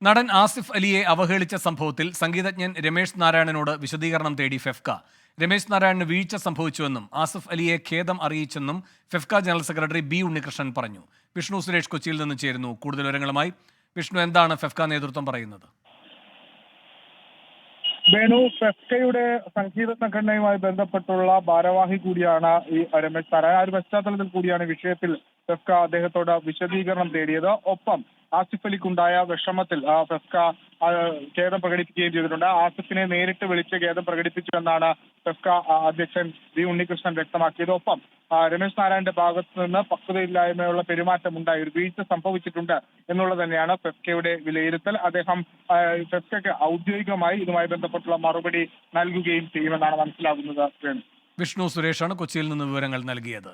നടൻ ആസിഫ് അലിയെ അവഹേളിച്ച സംഭവത്തിൽ സംഗീതജ്ഞൻ രമേശ് നാരായണനോട് വിശദീകരണം തേടി ഫെഫ്ക. രമേശ് നാരായണന് വീഴ്ച സംഭവിച്ചുവെന്നും ആസിഫ് അലിയെ ഖേദം അറിയിച്ചെന്നും FEFKA general secretary B Unnikrishnan പറഞ്ഞു. വിഷ്ണു സുരേഷ് കൊച്ചിയിൽ നിന്ന് ചേരുന്നു കൂടുതൽ വിവരങ്ങളുമായി. വിഷ്ണു, എന്താണ് ഫെഫ്ക നേതൃത്വം പറയുന്നത്? വേണു, ഫെഫ്കയുടെ സംഗീത സംഘടനയുമായി ബന്ധപ്പെട്ടുള്ള ഭാരവാഹി കൂടിയാണ് ഈ രമേശ് നാരായണൻ. ആ ഒരു പശ്ചാത്തലത്തിൽ കൂടിയാണ് വിഷയത്തിൽ ഫെഫ്ക അദ്ദേഹത്തോട് വിശദീകരണം തേടിയത്. ഒപ്പം ആസിഫ് അലിക്കുണ്ടായ വിഷമത്തിൽ ഫെഫ്ക ഖേദം പ്രകടിപ്പിക്കുകയും ചെയ്തിട്ടുണ്ട്. ആസിഫിനെ നേരിട്ട് വിളിച്ച് ഖേദം പ്രകടിപ്പിച്ചു എന്നാണ് ഫെഫ്ക അധ്യക്ഷൻ വി ഉണ്ണികൃഷ്ണൻ വ്യക്തമാക്കിയത്. ഒപ്പം രമേശ് നാരായണന്റെ ഭാഗത്ത് നിന്ന് പക്വതയില്ലായ്മയുള്ള പെരുമാറ്റം ഉണ്ടായി, ഒരു വീഴ്ച സംഭവിച്ചിട്ടുണ്ട് എന്നുള്ളത് തന്നെയാണ് ഫെഫ്കയുടെ വിലയിരുത്തൽ. അദ്ദേഹം ഫെഫ്കയ്ക്ക് ഔദ്യോഗികമായി ഇതുമായി ബന്ധപ്പെട്ടുള്ള മറുപടി നൽകുകയും ചെയ്യുമെന്നാണ് മനസ്സിലാകുന്നത്. വിഷ്ണു സുരേഷാണ് കൊച്ചിയിൽ നിന്ന് വിവരങ്ങൾ നൽകിയത്.